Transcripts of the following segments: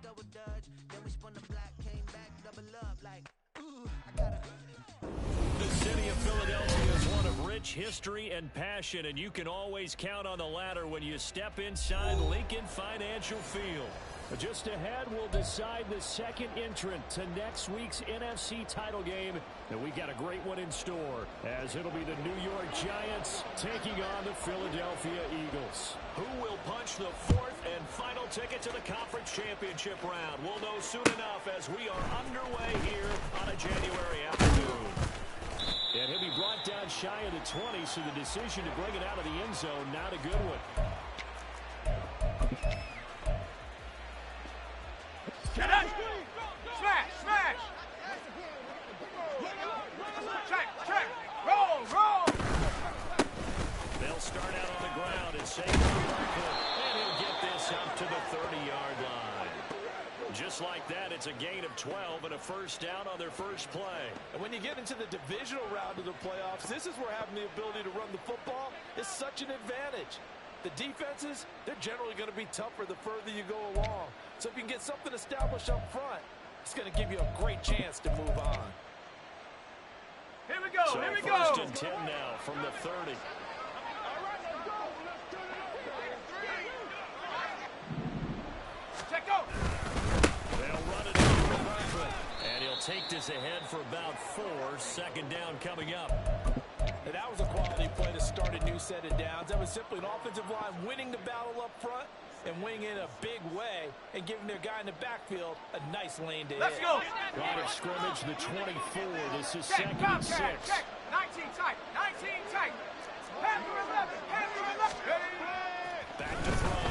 double dutch. Then we spun the block, came back, double up like, ooh, I gotta. The city of Philadelphia is one of rich history and passion, and you can always count on the latter when you step inside Lincoln Financial Field. Just ahead, we'll decide the second entrant to next week's NFC title game, and we got a great one in store, as it'll be the New York Giants taking on the Philadelphia Eagles. Who will punch the fourth and final ticket to the conference championship round? We'll know soon enough as we are underway here on a January afternoon. And he'll be brought down shy of the 20, so the decision to bring it out of the end zone, not a good one. Get up! Smash! Smash! Check! Roll! They'll start out on the ground and save and he'll get this up to the 30-yard line. Just like that, it's a gain of 12 and a first down on their first play. And when you get into the divisional round of the playoffs, this is where having the ability to run the football is such an advantage. The defenses, they're generally going to be tougher the further you go along. So if you can get something established up front, it's going to give you a great chance to move on. Here we go, so here we go. First and 10 now from the 30. Check go. They'll run it into the rifle. And he'll take this ahead for about 4. Second down coming up. And that was a quality play to start a new set of downs. That was simply an offensive line winning the battle up front and winning in a big way and giving their guy in the backfield a nice lane to Let's hit. go. Line of scrimmage, the 24. This is Check, second and 6. check. 19 tight. Pass to 11. Back to throw.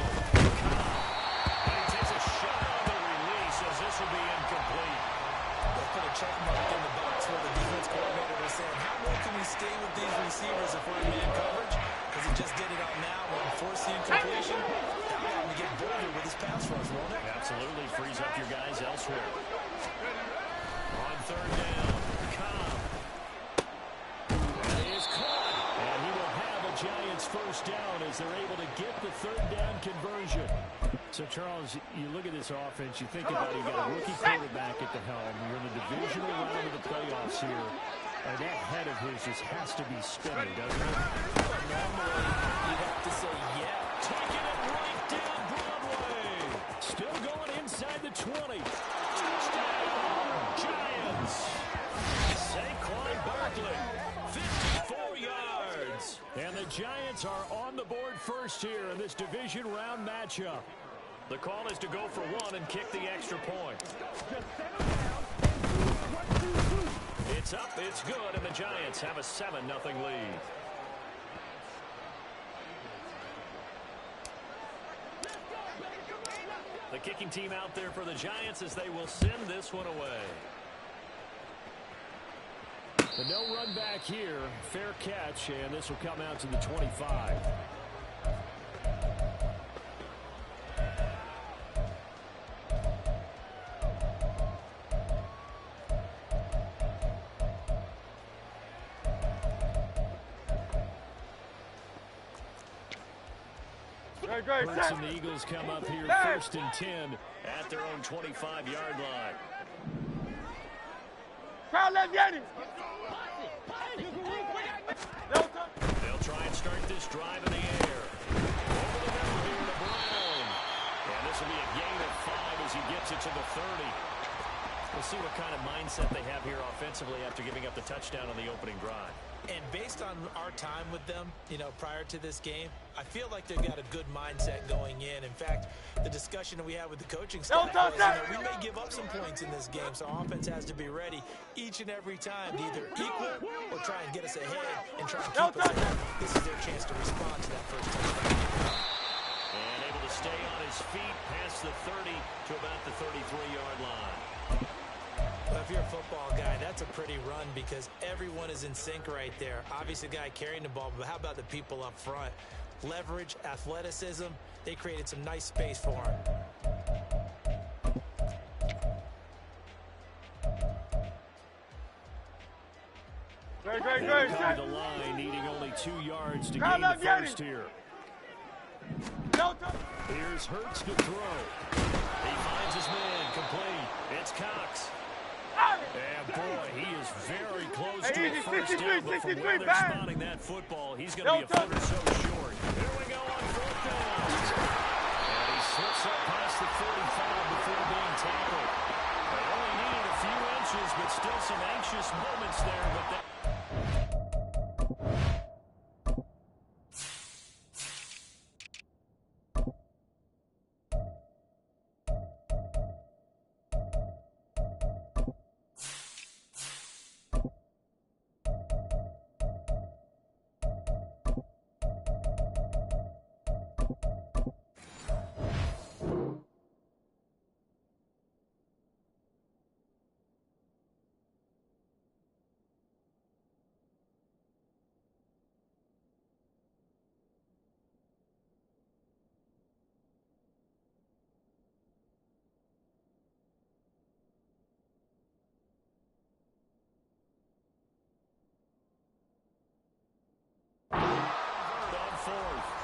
And he takes a shot on the release as this will be incomplete. They'll put a check mark in the box where the defense coordinator was saying, how well can we stay with these receivers if we're in man coverage? Because he just did it on that one. Force the incompletion. That will have to get bolder with his pass rush, won't it? Absolutely. Frees up your guys elsewhere. On third down, Cobb. That is caught. And he will have a Giants first down as they're able to get the third down conversion. So, Charles, you look at this offense, you think about it, you've got a rookie quarterback at the helm. You're in the divisional round of the playoffs here. And that head of his just has to be spinning, doesn't it? Normally, you'd have to say, yeah. Taking it right down Broadway. Still going inside the 20. Touchdown, Giants. Saquon Barkley, 54 yards. And the Giants are on the board first here in this division round matchup. The call is to go for one and kick the extra point. It's up, it's good, and the Giants have a 7-0 lead. The kicking team out there for the Giants as they will send this one away. The no run back here, fair catch, and this will come out to the 25. Hurts and the Eagles come up here first and 10 at their own 25-yard line. Crowd left Yanni. They'll try and start this drive in the air. Over the middle here to Brown. And this will be a gain of 5 as he gets it to the 30. We'll see what kind of mindset they have here offensively after giving up the touchdown on the opening drive. And based on our time with them, prior to this game, I feel like they've got a good mindset going in. In fact, the discussion that we had with the coaching staff was, we may give up some points in this game, so our offense has to be ready each and every time to either equal or try and get us ahead and try and keep us ahead. This is their chance to respond to that first touchdown. And able to stay on his feet past the 30 to about the 33-yard line. Well, if you're a football guy, that's a pretty run because everyone is in sync right there. Obviously, the guy carrying the ball, but how about the people up front? Leverage, athleticism, they created some nice space for him. Great. Come to the line, needing only 2 yards to gain the first here. Here's Hurts to throw. He finds Finds his man. Complete. It's Cox. And boy, he is very close to a first down, but from where they're spotting that football, he's going to be a foot or so short. Here we go on fourth down. And he slips up past the 45 before being tackled. They only needed a few inches, but still some anxious moments there. But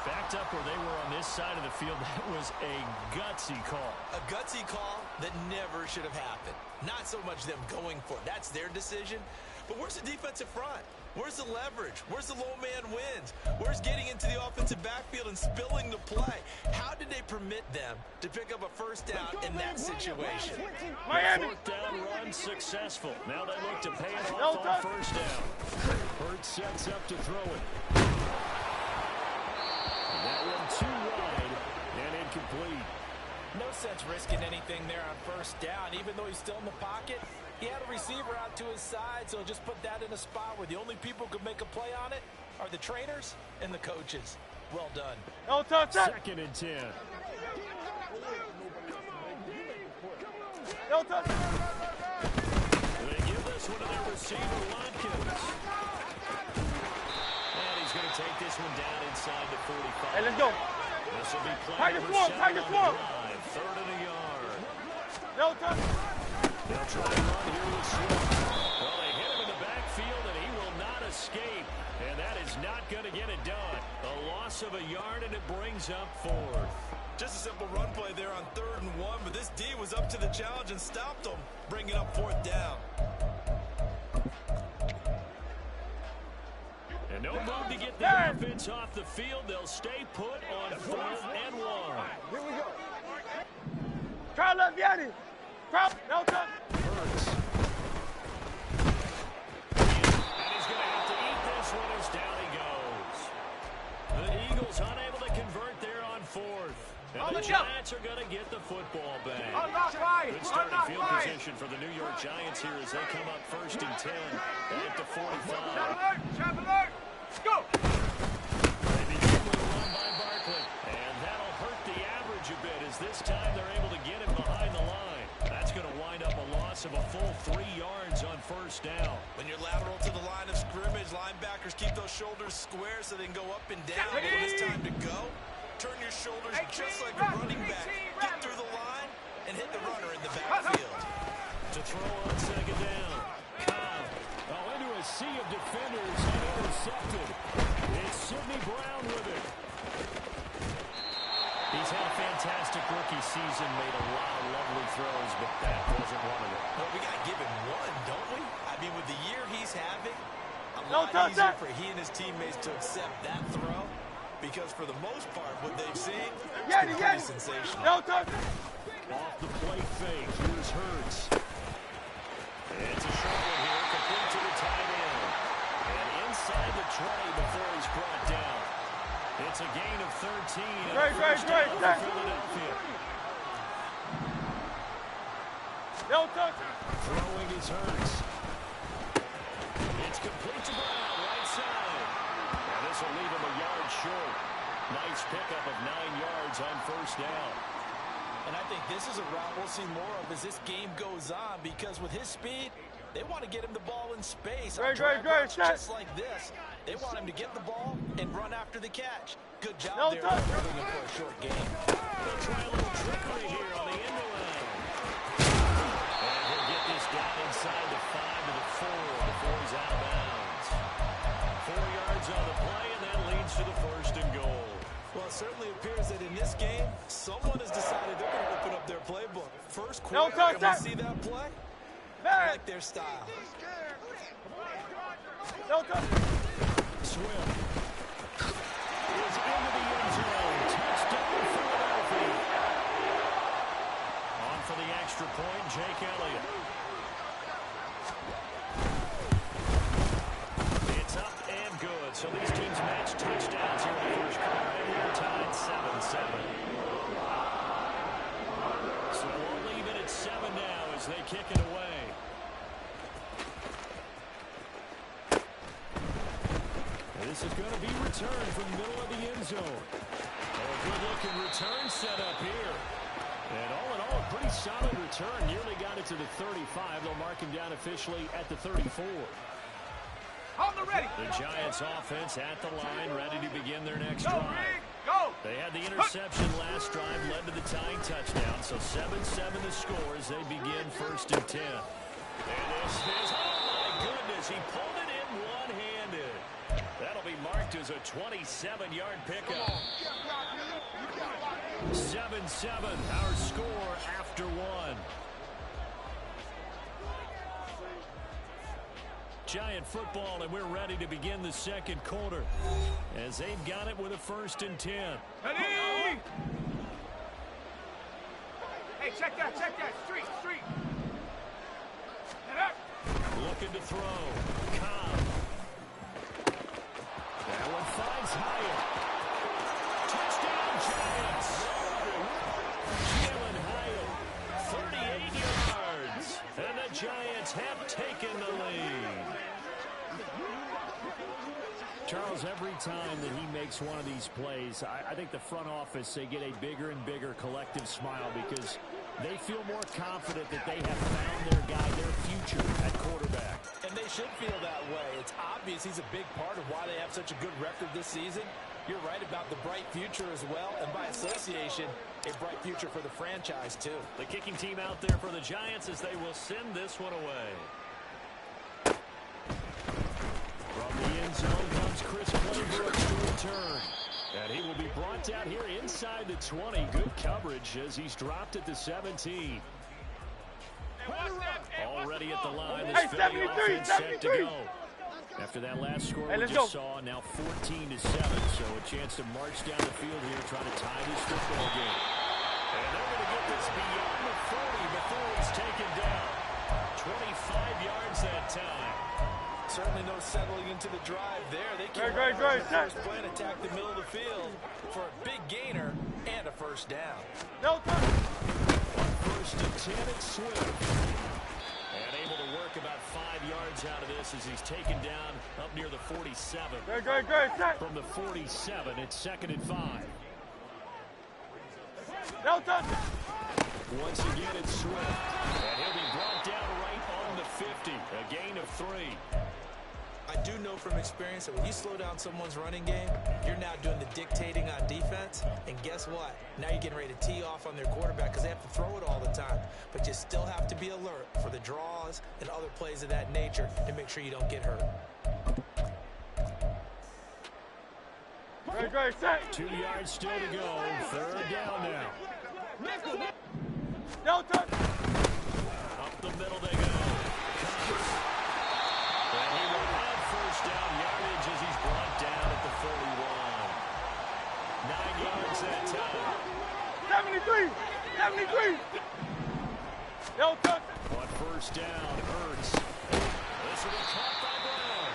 backed up where they were on this side of the field, that was a gutsy call. A gutsy call that never should have happened. Not so much them going for it. That's their decision. But where's the defensive front? Where's the leverage? Where's the low man wins? Where's getting into the offensive backfield and spilling the play? How did they permit them to pick up a first down in that situation? Miami. Fourth down run successful. Now they look to pay it off on first down. Hurts sets up to throw it. That one too wide and incomplete. No sense risking anything there on first down. Even though he's still in the pocket, he had a receiver out to his side, so just put that in a spot where the only people who could make a play on it are the trainers and the coaches. Well done. No touch. Second and 10. No touch. They give this one to their receiver, Watkins. And he's going to take this one down inside the 45. Hey, let's go. This will be play Tiger number swarm, 7 Tiger on swarm. the drive. Third and a yard. No touch. They'll try to run here with Swift. Well, they hit him in the backfield, and he will not escape. And that is not going to get it done. A loss of a yard, and it brings up fourth. Just a simple run play there on 3rd and 1, but this D was up to the challenge and stopped them, bringing up 4th down. And no move to get the offense off the field. They'll stay put on 4th and 1. Here we go. Try left, Yanni. Try. No touch. Hurts. And he's going to have to eat this one as down he goes. The Eagles unable to convert there on 4th. And the Giants are going to get the football back. Good starting field position for the New York Giants here as they come up 1st and 10 at the 45. Trap alert. Go. They begin with a run by Barkley. And that'll hurt the average a bit as this time they're able to get him behind the line. That's going to wind up a loss of a full 3 yards on first down. When you're lateral to the line of scrimmage, linebackers keep those shoulders square so they can go up and down. But when it's time to go, turn your shoulders just like a running back. Get through the line and hit the runner in the backfield. To throw on second down. Cobb. Oh, into a sea of defenders and intercepted. It's Sidney Brown with it. He's had a fantastic rookie season, made a lot of lovely throws, but that wasn't one of them. Well, we got to give him one, don't we? I mean, with the year he's having, a No lot touch easier that. for he and his teammates to accept that throw. Because for the most part, what they've seen is Yanni, pretty sensational. No touch. Off the plate fake, here's Hurts. It's a short one here, complete to the tight end. And inside the tray before he's brought down. It's a gain of 13. Great. For Philadelphia. No touch. Throwing is Hurts. It's complete to Brown, right side. And this will leave him a yard short. Nice pickup of 9 yards on first down. And I think this is a route we'll see more of as this game goes on, because with his speed, they want to get him the ball in space. Great. Just like this. They want him to get the ball and run after the catch. Good job No there touch. holding him for a short game. They'll try a little trickery here on the end around. And he'll get this down inside the 5 to the 4 before he's out of bounds. 4 yards on the play, and that leads to the 1st and goal. Well, Well, it certainly appears that in this game, someone has decided they're going to open up their playbook. First quarter, and we see that play. I like their style. Swift is into the end zone. Touchdown, Philadelphia. On for the extra point, Jake Elliott. It's up and good. So these teams match touchdowns here in the first quarter. And we're tied 7-7. So we'll leave it at 7 now as they kick it away. This is going to be returned from the middle of the end zone. A good-looking return set up here. And all in all, a pretty solid return. Nearly got it to the 35. They'll mark him down officially at the 34. On the ready. The Giants offense at the line, ready to begin their next drive. Go. They had the interception last drive, led to the tying touchdown. So 7-7 the score as they begin 1st and 10. And this is, oh my goodness, he pulled it in one-handed. That'll be marked as a 27-yard pickup. 7-7, our score after one. Giant football, and we're ready to begin the second quarter as they've got it with a 1st and 10. Hey, check that. Street. Looking to throw. Cobb. That one finds Hyatt. Touchdown, Giants. Jalen Hyatt, 38 yards. And the Giants have taken the lead. Charles, every time that he makes one of these plays, I think the front office, they get a bigger and bigger collective smile because they feel more confident that they have found their guy, their future at quarterback. And they should feel that way. It's obvious he's a big part of why they have such a good record this season. You're right about the bright future as well, and by association, a bright future for the franchise, too. The kicking team out there for the Giants as they will send this one away. From the end zone comes Chris Claybrook to return. And he will be brought down here inside the 20. Good coverage as he's dropped at the 17. Already at the line, this Philly offense set to go. After that last score we just saw, now 14-7. So a chance to march down the field here, trying to tie this football game. And they're going to get this beyond the 40 before he's taken down. 25 yards that time. Certainly no settling into the drive there. They can first play and attack the middle of the field for a big gainer and a first down. No time. 1st and 10 at Swift. And able to work about 5 yards out of this as he's taken down up near the 47. From the 47, it's 2nd and 5. No time. Once again, it's Swift. And he'll be brought down right on the 50. A gain of 3. I do know from experience that when you slow down someone's running game, you're now doing the dictating on defense. And guess what? Now you're getting ready to tee off on their quarterback because they have to throw it all the time. But you still have to be alert for the draws and other plays of that nature to make sure you don't get hurt. 2 yards still to go. 3rd down now. No time. Up the middle they go. And he will have 1st down yardage as he's brought down at the 41. 9 yards that time. 73. No time. On 1st down, Hurts. This will be caught by Brown.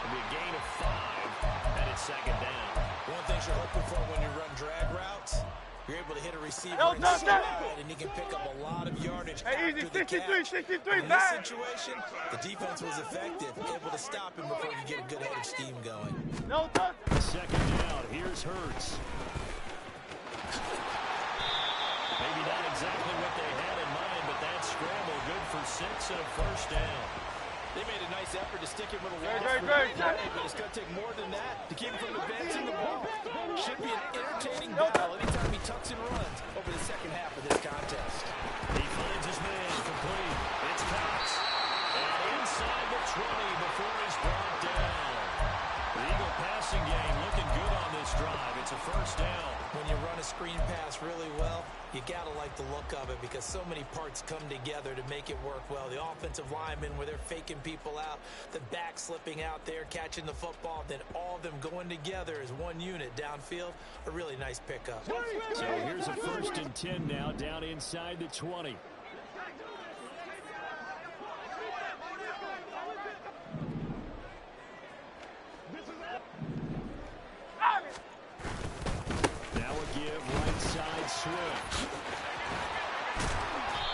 It'll be a gain of 5, and it's 2nd down. One thing you're hoping for when you run drag routes, you're able to hit a receiver inside, and he can pick up a lot of yardage after the catch. In this situation, the defense was effective, able to stop him before he get a good head of steam going. No time. 2nd down, here's Hurts. Maybe not exactly what they had in mind, but that scramble good for 6 and a 1st down. They made a nice effort to stick him with a wall. But it's going to take more than that to keep him from advancing the ball. Should be an entertaining battle anytime he tucks and runs over the second half of this contest. He finds his man complete. It's Cox. And inside the 20 before he's brought down. The Eagle passing game looking good on this drive. It's It's a first down. When you run a screen pass really well, you got to like the look of it because so many parts come together to make it work well. The offensive linemen, where they're faking people out, the back slipping out there, catching the football, then all of them going together as one unit downfield. A really nice pickup. So here's a 1st and 10 now, down inside the 20. Now a give, right side switch.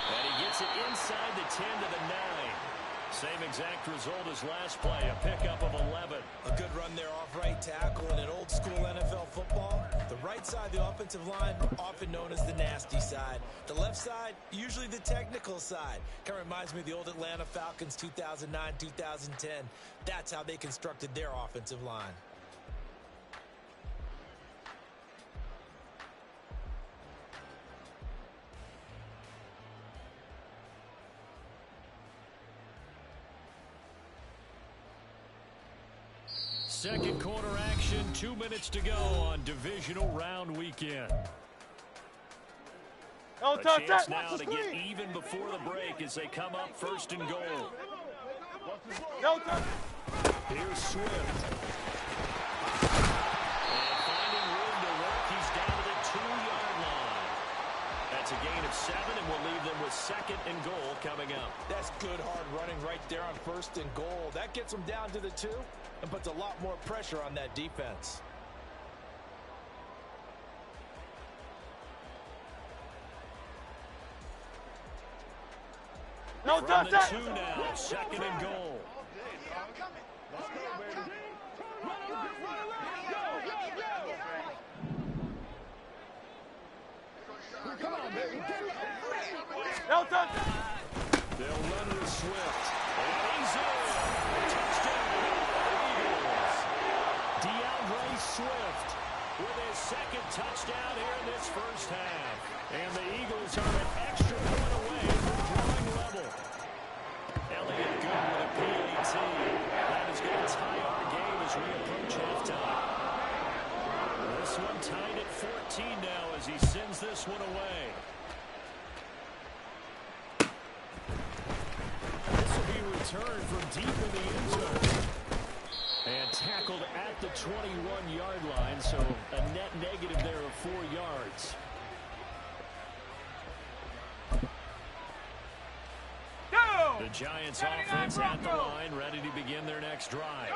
And he gets it inside the 10 to the 9. Same exact result as last play, a pickup of 11. A good run there off right tackle in an old school NFL football. The right side, the offensive line, often known as the nasty side. The left side, usually the technical side. Kind of reminds me of the old Atlanta Falcons 2009, 2010. That's how they constructed their offensive line. Second quarter action, 2 minutes to go on divisional round weekend. A chance now to get even before the break as they come up 1st and goal. Here's Swift. And finding room to work, he's down to the 2-yard line. That's a gain of 7, and we'll leave them with 2nd and goal coming up. That's good hard running right there on 1st and goal. That gets them down to the 2 and puts a lot more pressure on that defense. From the 2 now, 2nd and goal. Come on, baby. They'll run with Swift. And he's in. Touchdown, Eagles. DeAndre Swift with his 2nd touchdown here in this first half. And the Eagles are an extra point away from drawing level. Elliott good with a PAT. That is going to tie our game as we approach halftime. This one tied at 14 now as he sends this one away. This will be returned from deep in the end zone. And tackled at the 21-yard line, so a net negative there of 4 yards. The Giants offense at the line, ready to begin their next drive.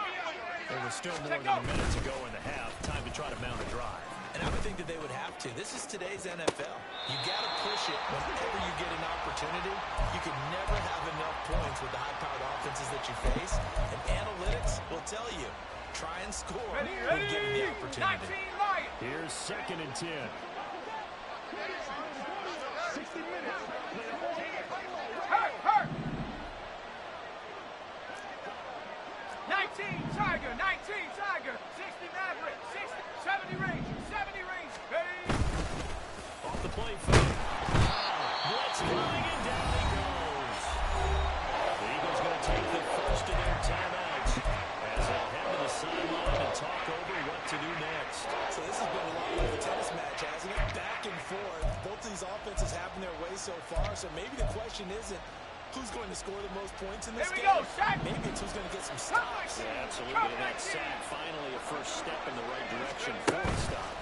There was still more than a minute to go in the half. Time to try to mount a drive. And I would think that they would have to. This is today's NFL. You got to push it whenever you get an opportunity. You can never have enough points with the high-powered offenses that you face. And analytics will tell you, try and score when given the opportunity. Here's 2nd and 10. 60 minutes. 19 Tiger, 60 Maverick, 60, 70 range, hey! Off the play fake. Blitz coming and down he goes. The Eagles going to take the first of their timeouts as they'll head to the sideline and talk over what to do next. So this has been a lot like a tennis match, hasn't it? Back and forth. Both of these offenses having their way so far, so maybe the question isn't who's going to score the most points in this game. Maybe it's who's going to get some stops. Yeah, absolutely. And that sack, finally a first step in the right direction for a stop.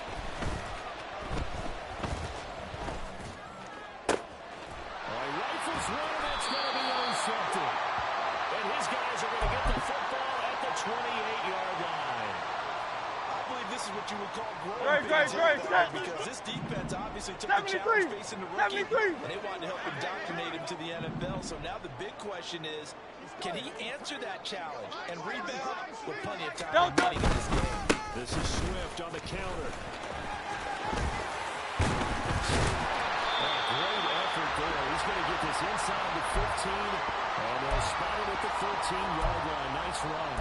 Rifles one, that's going to be intercepted. And his guys are going to get the football at the 28-yard line. I believe this is what you would call growing pains, because this defense obviously took the challenge facing the rookie, and they wanted to help indoctrinate him to the NFL. So now the big question is, can he answer that challenge and rebound with plenty of time remaining in this game? This is Swift on the counter. Great effort there. He's going to get this inside the 15, and they'll spot it at the 14-yard line. Nice run.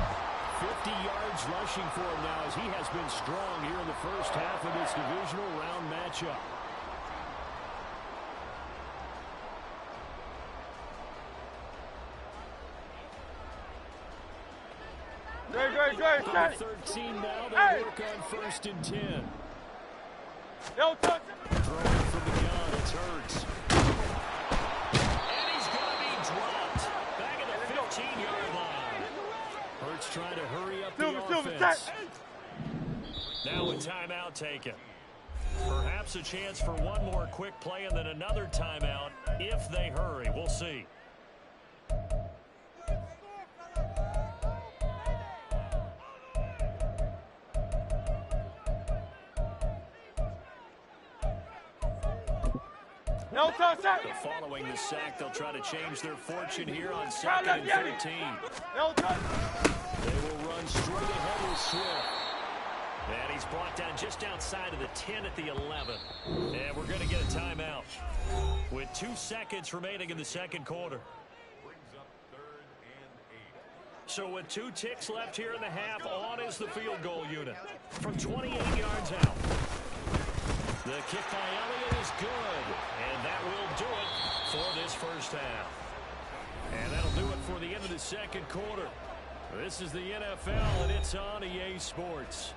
50 yards rushing for him now as he has been strong here in the first half of this divisional round matchup. Great. 13 now, they work on 1st and 10. Don't touch. Throwing from the gun, it's Hurts. And he's going to be dropped. Back at the 15-yard line. Hurts trying to hurry up the offense. Now a timeout taken. Perhaps a chance for one more quick play and then another timeout if they hurry. We'll see. No touch. Following the sack, they'll try to change their fortune here on 2nd and 13. No touch. They will run straight ahead with Swift. And he's brought down just outside of the 10 at the 11. And we're going to get a timeout with 2 seconds remaining in the second quarter. So with 2 ticks left here in the half, on is the field goal unit from 28 yards out. The kick by Elliott is good, and that will do it for this first half. And that'll do it for the end of the second quarter. This is the NFL, and it's on EA Sports.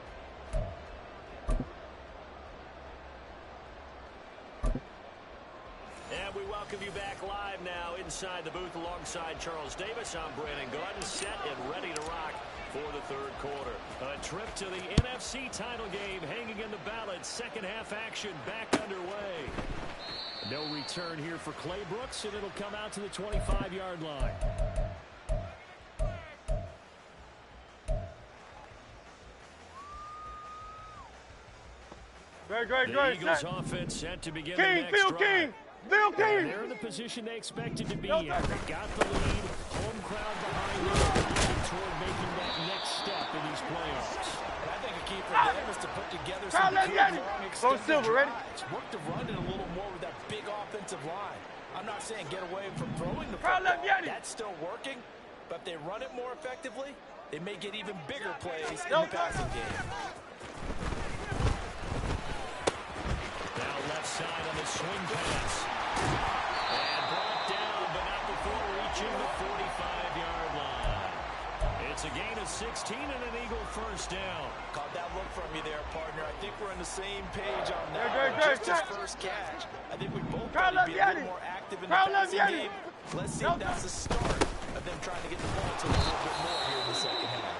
And we welcome you back live now inside the booth alongside Charles Davis. I'm Brandon Garden, set and ready to rock for the third quarter. A trip to the NFC title game hanging in the balance. Second half action back underway. No return here for Clay Brooks, and it'll come out to the 25-yard line. The Eagles offense set to begin the next drive. They're in the position they expected to be in. They got the lead, home crowd behind them, looking toward making that next step in these playoffs. And I think a key for them is to put together some good, long, extended drives. Work the run in a little more with that big offensive line. I'm not saying get away from throwing the football. That's still working. But if they run it more effectively, they may get even bigger plays in the passing game. Now left side on the swing pass. And brought down, but not before reaching the 45-yard line. It's a gain of 16 and an Eagle first down. Caught that look from you there, partner. I think we're on the same page on that. Just his first catch. I think we both got to be a little more active in the passing game. Let's see if that's the start of them trying to get the ball to a little bit more here in the second half.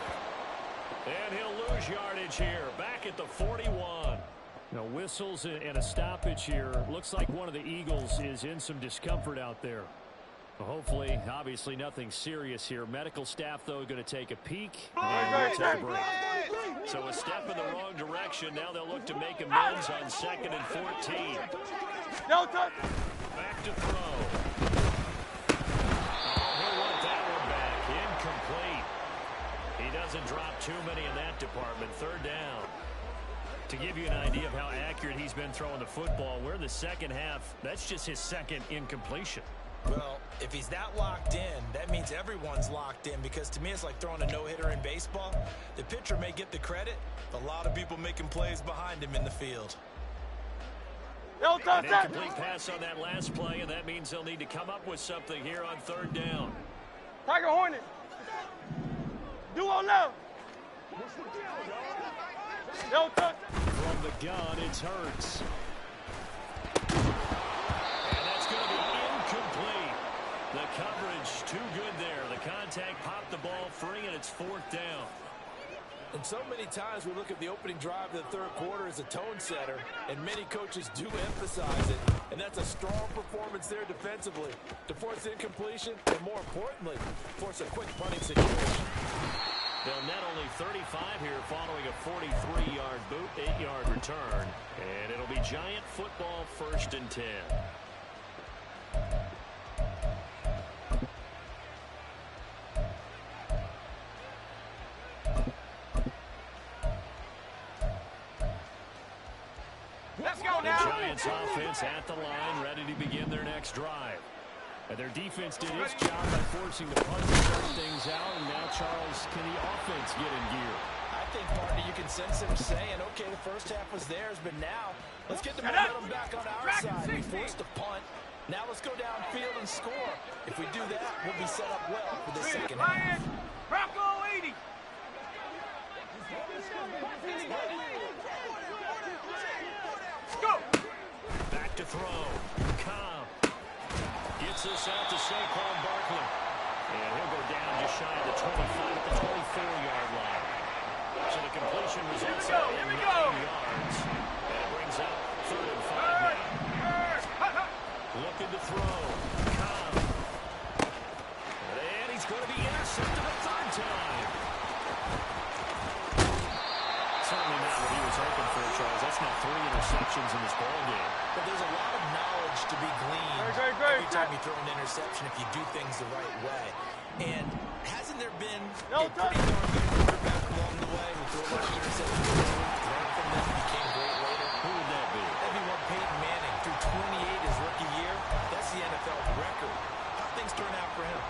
And he'll lose yardage here, back at the 41. Now whistles and a stoppage here. Looks like one of the Eagles is in some discomfort out there. Hopefully, obviously nothing serious here. Medical staff, though, going to take a peek and we'll take a break. So a step in the wrong direction. Now they'll look to make amends on 2nd and 14. No touch. Back to throw. He'll want that one back. Incomplete. He doesn't drop too many in that department. Third down. To give you an idea of how accurate he's been throwing the football, we're in the second half. That's just his second incompletion. Well, if he's that locked in, that means everyone's locked in, because to me it's like throwing a no-hitter in baseball. The pitcher may get the credit, but a lot of people making plays behind him in the field. An incomplete pass on that last play, and that means they'll need to come up with something here on third down. Tiger Hornet. Duo love. No touch. From the gun, it's Hurts. And that's going to be incomplete. The coverage too good there. The contact popped the ball free, and it's fourth down. And so many times we look at the opening drive of the third quarter as a tone setter, and many coaches do emphasize it. And that's a strong performance there defensively to force incompletion, and more importantly, force a quick punting situation. They'll net only 35 here following a 43-yard boot, 8-yard return. And it'll be Giant football, 1st and 10. Let's go now. The Giants offense at the line, ready to begin their next drive. And their defense did its job by forcing the punt to start things out. And now, Charles, can the offense get in gear? I think, partner, you can sense them saying, okay, the first half was theirs, but now let's get the momentum back on our side. We forced the punt. Now let's go downfield and score. If we do that, we'll be set up well for the second half. Bronco 80. throw. Cobb gets this out to Saquon Barkley. And he'll go down just shy of the 25 at the 24-yard line. So the completion was inside 9 yards. And it brings up 3rd and 5 now. Looking to throw. Cobb. And he's going to be intercepted a 3rd time. Certainly not what he was hoping for, Charles. That's now 3 interceptions in this ball game. But there's a lot of knowledge to be gleaned every time you throw an interception if you do things the right way. And hasn't there been a pretty darn good quarterback along the way who threw a lot of interceptions, learned from them, became great later? Who would that be? That'd be one Peyton Manning. Through 28 his rookie year, that's the NFL record. How things turn out for him?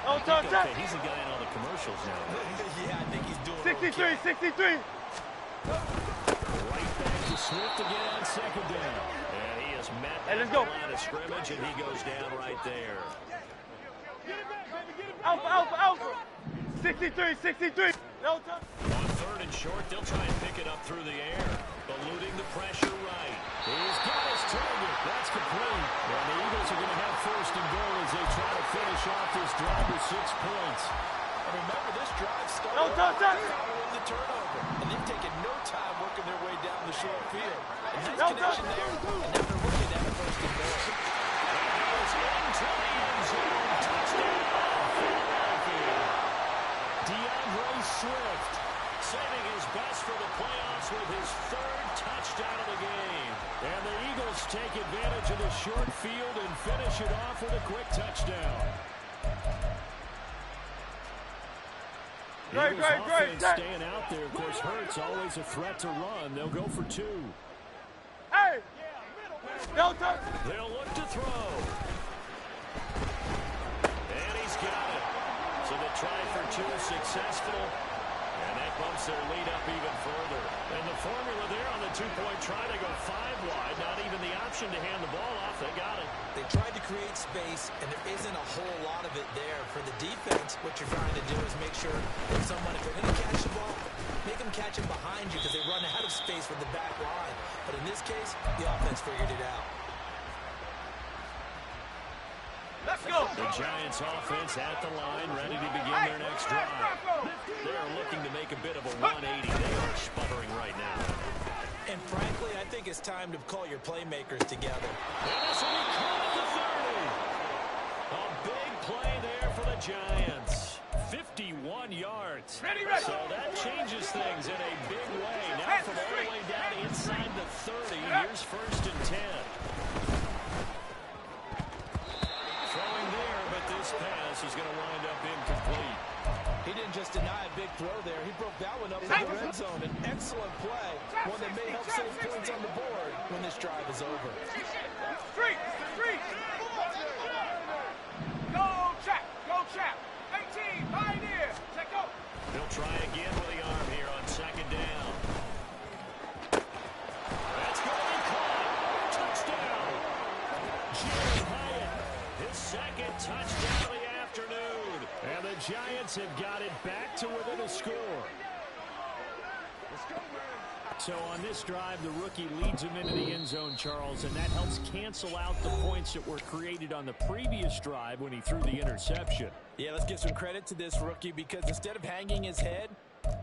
Okay, he's the guy in all the commercials now. Yeah, I think he's doing 63, okay. 63. Right back to Swift again on 2nd down. And he has met Let's the go. line of scrimmage, and he goes down right there. Alpha. 63, 63. No time. On 3rd and short, they'll try and pick it up through the air. Eluding the pressure right. He's got his target. That's complete. And the Eagles are going to have 1st and goal as they try to finish off this drive with 6 points. And remember, this drive started following the turnover. And they've taken no time working their way down the short field. A nice connection there, and now they're looking at a 1st and goal. And he goes into the end zone. Touchdown, Philadelphia. DeAndre Swift saving his best for the playoffs with his 3rd touchdown of the game. And the Eagles take advantage of the short field and finish it off with a quick touchdown. Great. Staying out there. Of course, Hurts always a threat to run. They'll go for 2. Hey. No time. They'll look to throw. And he's got it. So the try for 2 successful. And that bumps their lead up even further. And the formula there on the 2-point try to go 5 wide. Not even the option to hand the ball off. They got it. They tried to create space, and there isn't a whole lot of it there. For the defense, what you're trying to do is make sure that someone, if they're going to catch the ball, make them catch it behind you because they run out of space with the back line. But in this case, the offense figured it out. Let's go. The Giants offense at the line, ready to begin their next drive. They're looking to make a bit of a 180. They are sputtering right now. And frankly, I think it's time to call your playmakers together. And this will be caught at the 30. A big play there for the Giants. 51 yards. Ready. So that changes things in a big way. Now from all the way down inside the 30, here's 1st and 10. Throwing there, but this pass is going to wind up incomplete. He didn't just deny a big throw there. He broke that one up in the red zone. An excellent play. One that may help save points on the board when this drive is over. Street. Go trap. 18, pioneer. Check go. They'll try again with the arm here on 2nd down. That's going to be caught. Touchdown. Jalen Hyatt, his 2nd touchdown of the afternoon. And the Giants have got it back to within a score. So on this drive, the rookie leads him into the end zone, Charles, and that helps cancel out the points that were created on the previous drive when he threw the interception. Yeah, let's give some credit to this rookie because instead of hanging his head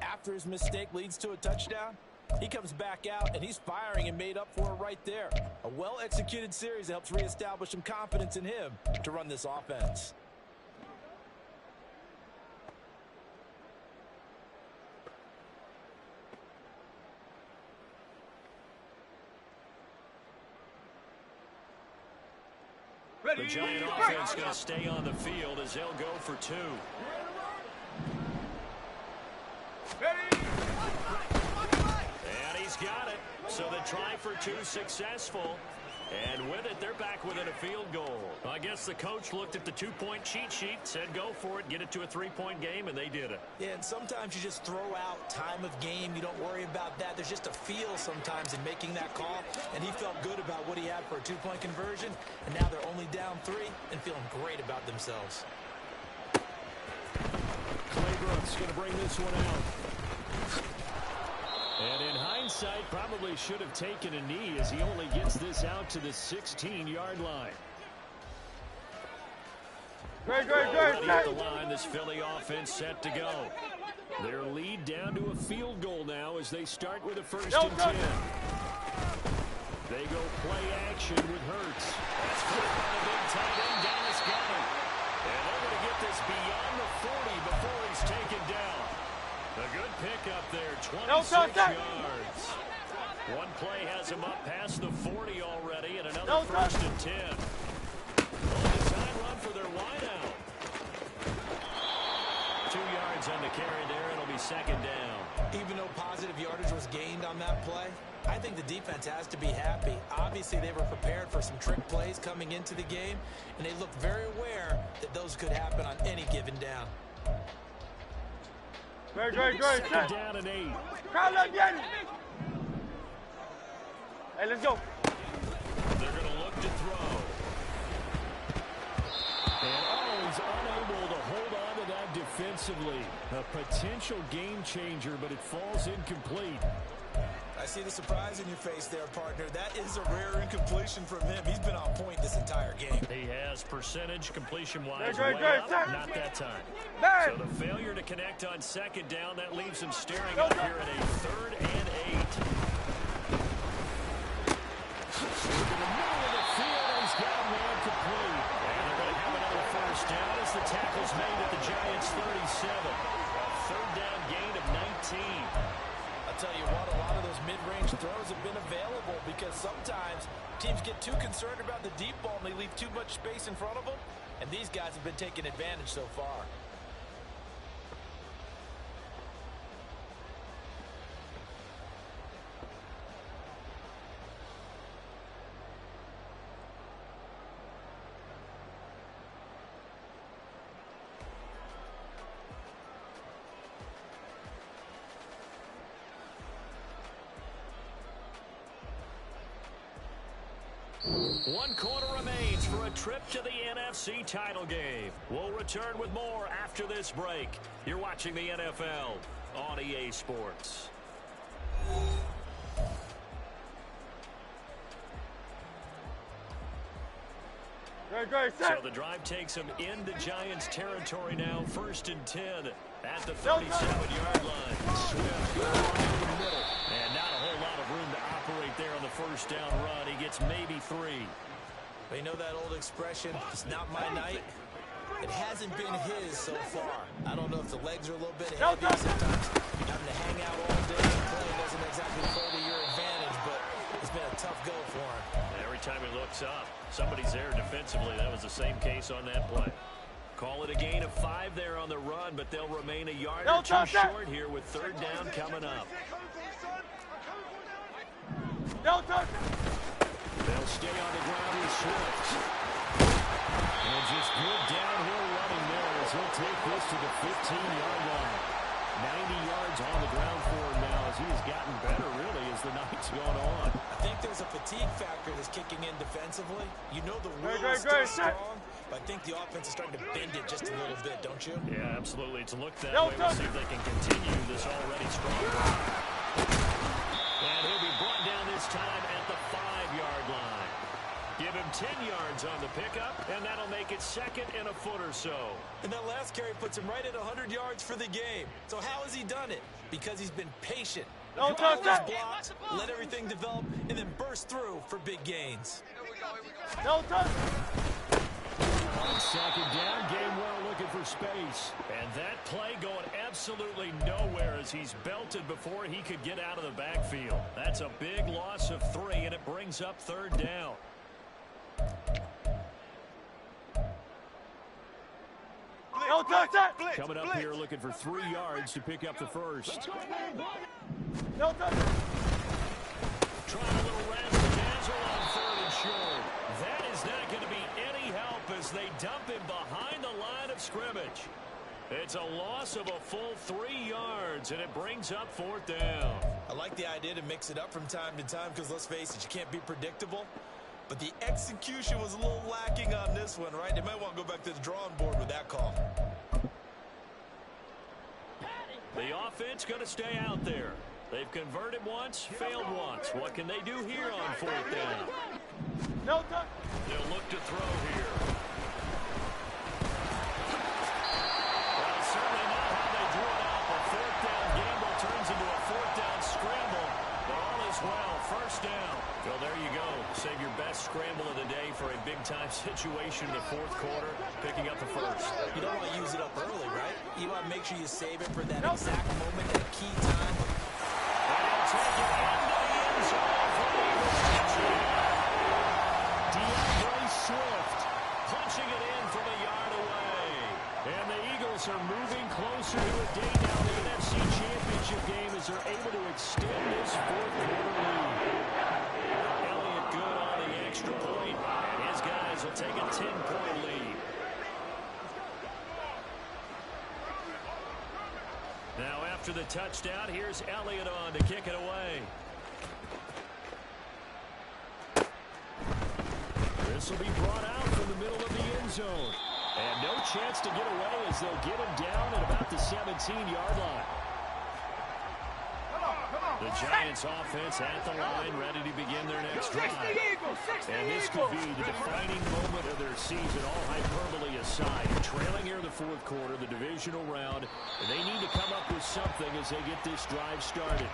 after his mistake leads to a touchdown, he comes back out and he's firing and made up for it right there. A well-executed series that helps reestablish some confidence in him to run this offense. The Giant offense going to stay on the field as they'll go for 2. And he's got it. So the try for 2 successful. And with it, they're back within a field goal. I guess the coach looked at the 2-point cheat sheet, said go for it, get it to a 3-point game, and they did it. Yeah, and sometimes you just throw out time of game. You don't worry about that. There's just a feel sometimes in making that call, and he felt good about what he had for a 2-point conversion, and now they're only down 3 and feeling great about themselves. Claybrook's going to bring this one out. And in hindsight, hindsight, probably should have taken a knee as he only gets this out to the 16-yard line. Already at the line, this Philly offense set to go. Their lead down to a field goal now as they start with a 1st and 10. They go play action with Hurts. That's caught by the big tight end, Dallas Goedert. And they're going to get this beyond the 40 before he's taken down. A good pickup there, 26 yards. One play has him up past the 40 already, and another 1st and 10. Design run for their wideout. 2 yards on the carry there. It'll be 2nd down. Even though positive yardage was gained on that play, I think the defense has to be happy. Obviously, they were prepared for some trick plays coming into the game, and they looked very aware that those could happen on any given down. Great. 2nd down and 8. Hey, let's go. They're going to look to throw. And he's unable to hold on to that defensively. A potential game changer, but it falls incomplete. I see the surprise in your face there, partner. That is a rare incompletion from him. He's been on point this entire game. He has percentage completion-wise Great, way up, not that time. So the failure to connect on 2nd down, that leaves him staring up here at a 3rd and 8. In the middle of the field, he's got him man complete. And they're going to have another 1st down as the tackle's made at the Giants' 37. A 3rd down gain of 19. I'll tell you what, a lot of those mid-range throws have been available because sometimes teams get too concerned about the deep ball and they leave too much space in front of them, and these guys have been taking advantage so far. One quarter remains for a trip to the NFC title game. We'll return with more after this break. You're watching the NFL on EA Sports. So the drive takes them into Giants territory now. 1st and 10 at the 37-yard line. Swift going over the middle. And not a whole lot of room to operate there on the 1st down run. He gets maybe 3. Well, you know that old expression, it's not my night? It hasn't been his so far. I don't know if the legs are a little bit heavy. Sometimes having to hang out all day and play doesn't exactly play to your advantage, but it's been a tough go for him. Every time he looks up, somebody's there defensively. That was the same case on that play. Call it a gain of 5 there on the run, but they'll remain a yard or 2 short here with 3rd down coming up. They'll stay on the ground with Swift. And just good downhill running there as he'll take this to the 15-yard line. 90 yards on the ground for him now as he has gotten better, really, as the night's gone on. I think there's a fatigue factor that's kicking in defensively. You know the will is still strong, but I think the offense is starting to bend it just a little bit, don't you? Yeah, absolutely. It's looked that way. We'll see if they can continue this already strong run. And he'll be brought down this time at the 5-yard line. Give him 10 yards on the pickup, and that'll make it 2nd and a foot or so. And that last carry puts him right at 100 yards for the game. So how has he done it? Because he's been patient. Always blocked, let everything develop, and then burst through for big gains. On 2nd down, Gainwell looking for space. And that play going absolutely nowhere as he's belted before he could get out of the backfield. That's a big loss of 3, and it brings up 3rd down. Coming up here looking for 3 yards to pick up the 1st. Trying a little razzle-dazzle on 3rd and short. That is not going to be any help as they dump him behind the line of scrimmage. It's a loss of a full 3 yards, and it brings up 4th down. I like the idea to mix it up from time to time because, let's face it, you can't be predictable. But the execution was a little lacking on this one, right? They might want to go back to the drawing board with that call. The offense going to stay out there. They've converted once, failed once. What can they do here on fourth down? No touch. They'll look to throw here. Well, certainly not how they drew it up. A fourth down gamble turns into a fourth down scramble. But all is well. First down. Well, there you go. Save your best scramble of the day for a big-time situation in the fourth quarter, picking up the first. You don't want to use it up early, right? You want to make sure you save it for that exact moment, that key time. And he'll take it into the end zone for the Eagles touchdown. DeAndre Swift punching it in from a yard away. And the Eagles are moving closer to a day now in the NFC Championship game as they're able to extend this fourth quarter lead. Elliott good on the extra point, and his guys will take a 10-point lead. Now after the touchdown, here's Elliott on to kick it away. This will be brought out from the middle of the end zone. And no chance to get away as they'll get him down at about the 17-yard line. The Giants offense at the line, ready to begin their next drive. And this could be the defining moment of their season, all hyperbole aside. Trailing here in the fourth quarter, the divisional round. They need to come up with something as they get this drive started.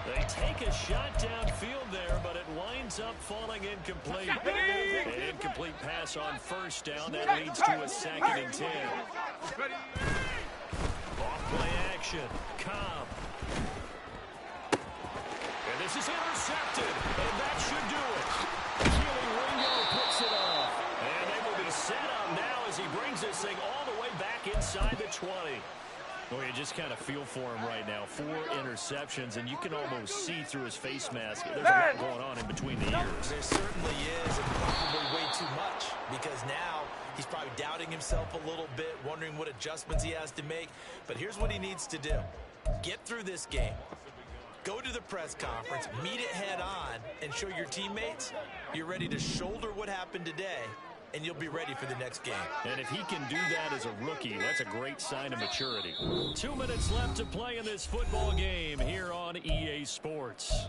They take a shot downfield there, but it winds up falling incomplete. An incomplete pass on first down. That leads to a 2nd and 10. Off-play action. Cobb. And this is intercepted, and that should do it. Keely Ringo picks it off. And they will be set up now as he brings this thing all the way back inside the 20. Well, you just kind of feel for him right now. 4 interceptions, and you can almost see through his face mask. There's a lot going on in between the ears. There certainly is, and probably way too much, because now he's probably doubting himself a little bit, wondering what adjustments he has to make. But here's what he needs to do. Get through this game. Go to the press conference, meet it head on, and show your teammates you're ready to shoulder what happened today, and you'll be ready for the next game. And if he can do that as a rookie, that's a great sign of maturity. 2 minutes left to play in this football game here on EA Sports.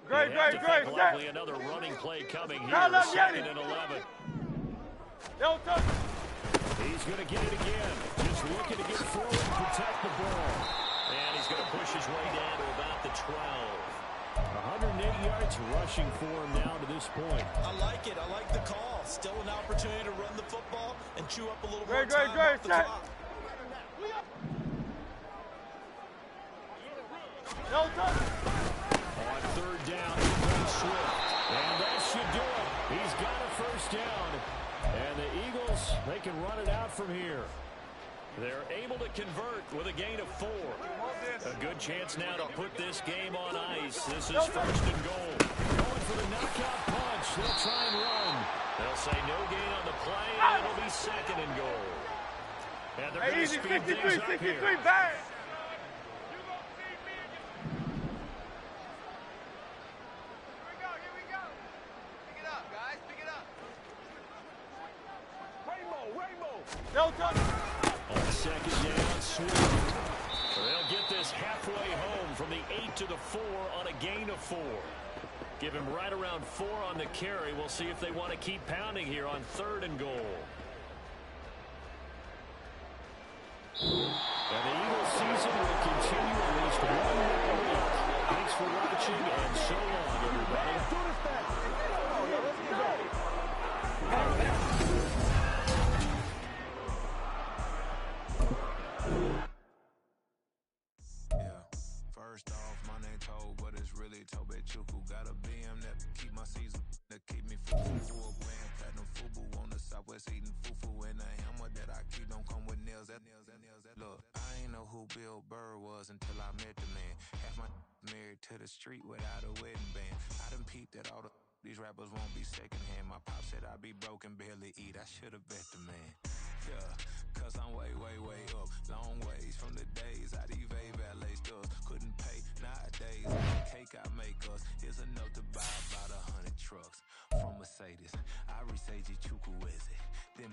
Great. Likely another running play coming here. 2nd and 11. No touch. He's going to get it again. Just looking to get forward and protect the ball. And he's going to push his way down to about the 12. 180 yards rushing for him now to this point. I like it. I like the call. Still an opportunity to run the football and chew up a little more time off the clock. No touch. On 3rd down, Swift. And that should do it. He's got a first down. And the Eagles, they can run it out from here. They're able to convert with a gain of 4. A good chance now to put this game on ice. This is 1st and goal. Going for the knockout punch. They'll try and run. They'll say no gain on the play, and it'll be 2nd and goal. And they're going to speed things up here. 63, bang. No touch. On 2nd down, Swift. They'll get this halfway home from the 8 to the 4 on a gain of 4. Give him right around 4 on the carry. We'll see if they want to keep pounding here on 3rd and goal. And the Eagles season will continue at least 1 more week. Thanks for watching, and so long, everybody. First off, my name Toe, but it's really Tobe Chuku. Got a BM that keep my season, that keep me full grand platinum fubu on the southwest eating fufu, and a hammer that I keep don't come with nails. That look, I ain't know who Bill Burr was until I met the man. Half my married to the street without a wedding band. I done peeped that all these rappers won't be secondhand. My pop said I'd be broken, barely eat. I should've bet the man. Yeah, cause I'm way up. Long ways from the days I these valet stores couldn't pay. Nowadays, the cake I make us is enough to buy about 100 trucks from Mercedes. I reach Chukwueze. Then